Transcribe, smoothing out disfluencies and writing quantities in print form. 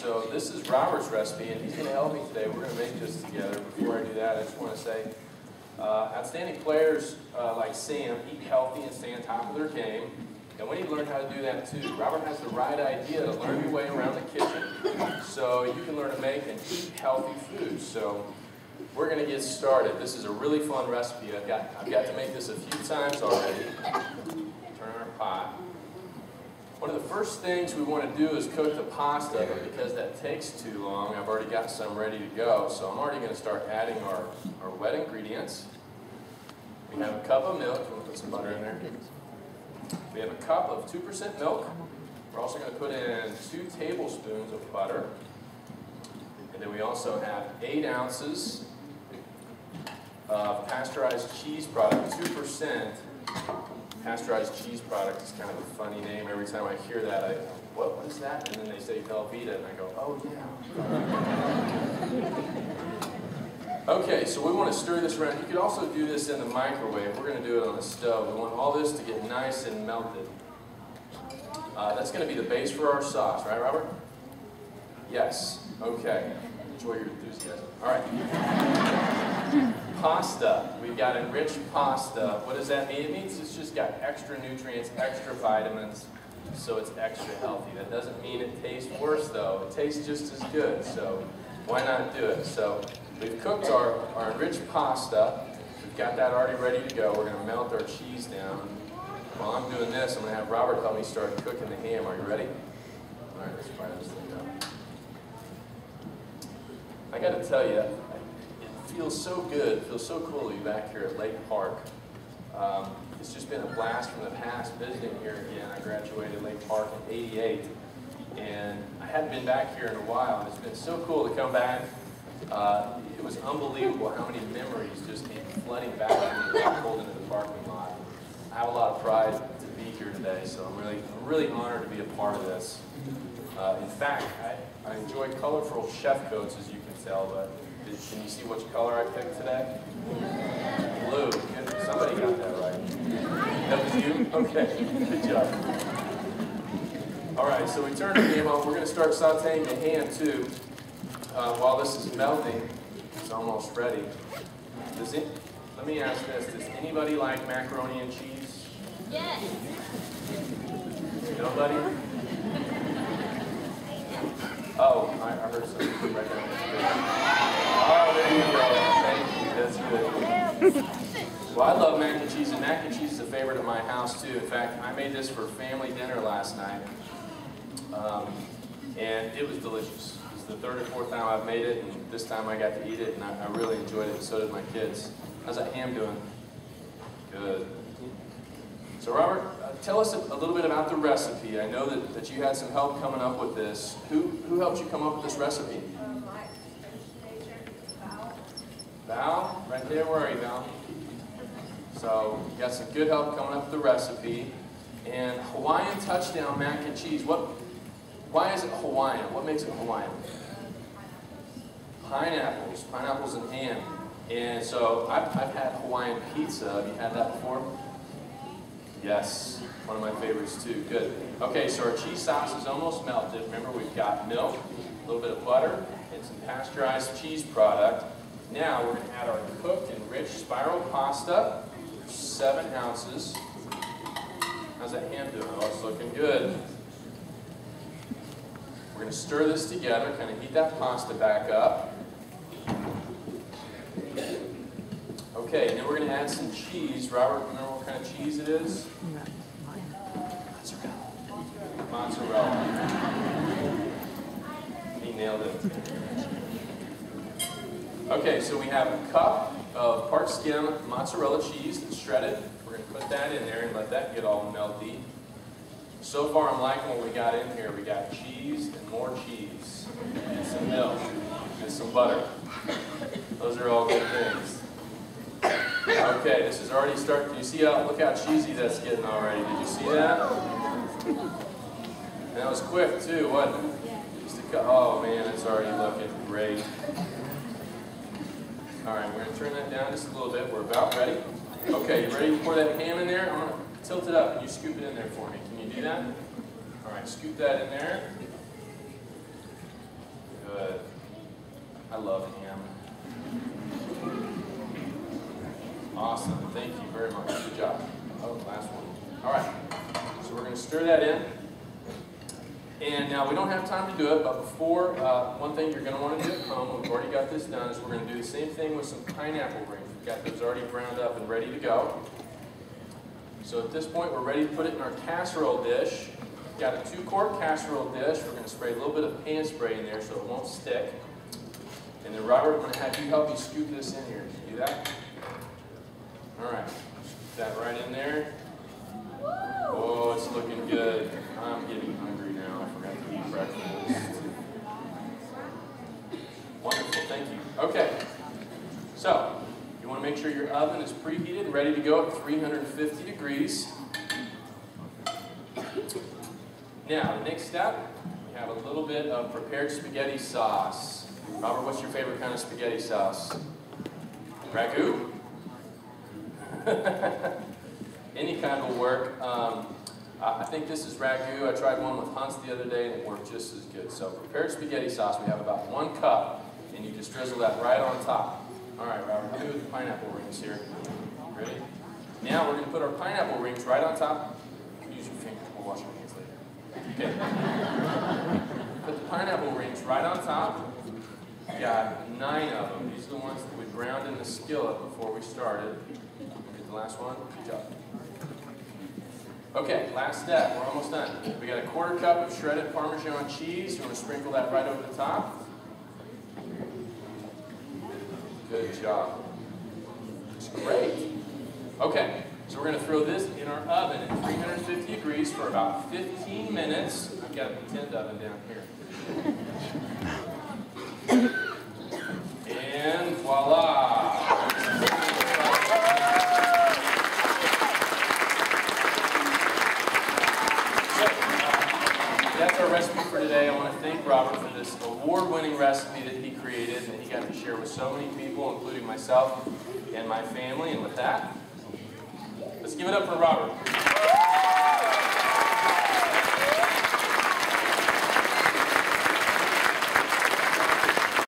so this is Robert's recipe, and he's going to help me today. We're going to make this together. Before I do that, I just want to say, outstanding players like Sam eat healthy and stay on top of their game. And we need to learn how to do that too. Robert has the right idea to learn your way around the kitchen so you can learn to make and eat healthy food. So we're going to get started. This is a really fun recipe. I've got to make this a few times already. Turn on our pot. One of the first things we want to do is cook the pasta, but because that takes too long, I've already got some ready to go. So I'm already going to start adding our wet ingredients. We have a cup of milk. We'll put some butter in there. We have a cup of 2% milk. We're also going to put in 2 tablespoons of butter. And then we also have 8 ounces of pasteurized cheese product. 2% pasteurized cheese product is kind of a funny name. Every time I hear that, I go, what is that? And then they say Velveeta, and I go, oh yeah. Okay, so we want to stir this around. You could also do this in the microwave. We're going to do it on the stove. We want all this to get nice and melted. That's going to be the base for our sauce, right, Robert? Yes. Okay. Enjoy your enthusiasm. All right. Pasta. We've got enriched pasta. What does that mean? It means it's just got extra nutrients, extra vitamins, so it's extra healthy. That doesn't mean it tastes worse, though. It tastes just as good, so why not do it? So we've cooked our enriched pasta. We've got that already ready to go. We're going to melt our cheese down. While I'm doing this, I'm going to have Robert help me start cooking the ham. Are you ready? All right, let's fire this thing up. I got to tell you, it feels so good, it feels so cool to be back here at Lake Park. It's just been a blast from the past visiting here again. I graduated Lake Park in '88, and I hadn't been back here in a while, and it's been so cool to come back. It was unbelievable how many memories just came flooding back when we pulled into the parking lot. I have a lot of pride to be here today, so I'm really honored to be a part of this. In fact, I enjoy colorful chef coats, as you can tell, but can you see which color I picked today? Blue. Somebody got that right. That was you? Okay, good job. All right, so we turn the ham on. We're going to start sauteing the ham, too. While this is melting, it's almost ready. Let me ask this. Does anybody like macaroni and cheese? Yes. Nobody? Oh, I heard something right there. Oh, there you go. Thank you. That's good. Well, I love mac and cheese, and mac and cheese is a favorite at my house, too. In fact, I made this for family dinner last night, and it was delicious. It's the 3rd or 4th time I've made it, and this time I got to eat it, and I really enjoyed it, and so did my kids. How's that ham doing? Good. So Robert, tell us a little bit about the recipe. I know that you had some help coming up with this. Who helped you come up with this recipe? Val? Right there, where are you, Val? So you got some good help coming up with the recipe. And Hawaiian touchdown mac and cheese. Why is it Hawaiian? What makes it Hawaiian? Pineapples. Pineapples and ham. And so I've had Hawaiian pizza. Have you had that before? Yes, one of my favorites too. Good. Okay, so our cheese sauce is almost melted. Remember, we've got milk, a little bit of butter, and some pasteurized cheese product. Now we're going to add our cooked and rich spiral pasta, 7 ounces. How's that ham doing? Oh, it's looking good. We're going to stir this together, kind of heat that pasta back up. Okay, and then we're going to add some cheese. Robert, remember what kind of cheese it is? Mozzarella. He nailed it. Okay, so we have a cup of part skim mozzarella cheese that's shredded. We're going to put that in there and let that get all melty. So far, I'm liking what we got in here. We got cheese and more cheese, and some milk, and some butter. Those are all good things. Okay, this is already starting. Can you see look how cheesy that's getting already? Did you see that? And that was quick too, wasn't it? Just oh man, it's already looking great. All right, we're going to turn that down just a little bit. We're about ready. Okay, you ready to pour that ham in there? I'm going to tilt it up and you scoop it in there for me. Can you do that? All right, scoop that in there. I love ham. Awesome. Thank you very much. Good job. Oh, last one. All right. So we're going to stir that in. And now we don't have time to do it, but before, one thing you're going to want to do at home, we've already got this done, is we're going to do the same thing with some pineapple rings. We've got those already browned up and ready to go. So at this point, we're ready to put it in our casserole dish. We've got a 2-quart casserole dish. We're going to spray a little bit of pan spray in there so it won't stick. And then Robert, I'm going to have you help me scoop this in here. Can you do that? All right. Scoop that right in there. Oh, it's looking good. I'm getting hungry now. I forgot to eat breakfast. Wonderful, thank you. Okay, so you want to make sure your oven is preheated and ready to go at 350 degrees. Now, the next step, we have a little bit of prepared spaghetti sauce. Robert, what's your favorite kind of spaghetti sauce? Ragu? Any kind will work. I think this is ragu. I tried one with Hunt's the other day and it worked just as good. So prepared spaghetti sauce, we have about 1 cup and you just drizzle that right on top. All right, Robert, how do we do with the pineapple rings here? Ready? Now we're going to put our pineapple rings right on top. Use your fingers, we'll wash our hands later. Okay. Put the pineapple rings right on top. We got 9 of them. These are the ones that we browned in the skillet before we started. The last one. Good job. Okay, last step. We're almost done. We got a 1/4 cup of shredded Parmesan cheese. We're going to sprinkle that right over the top. Good job. It's great. Okay, so we're going to throw this in our oven at 350 degrees for about 15 minutes. I've got a tent oven down here. And voila! That's our recipe for today. I want to thank Robert for this award-winning recipe that he created and that he got to share with so many people, including myself and my family. And with that, let's give it up for Robert.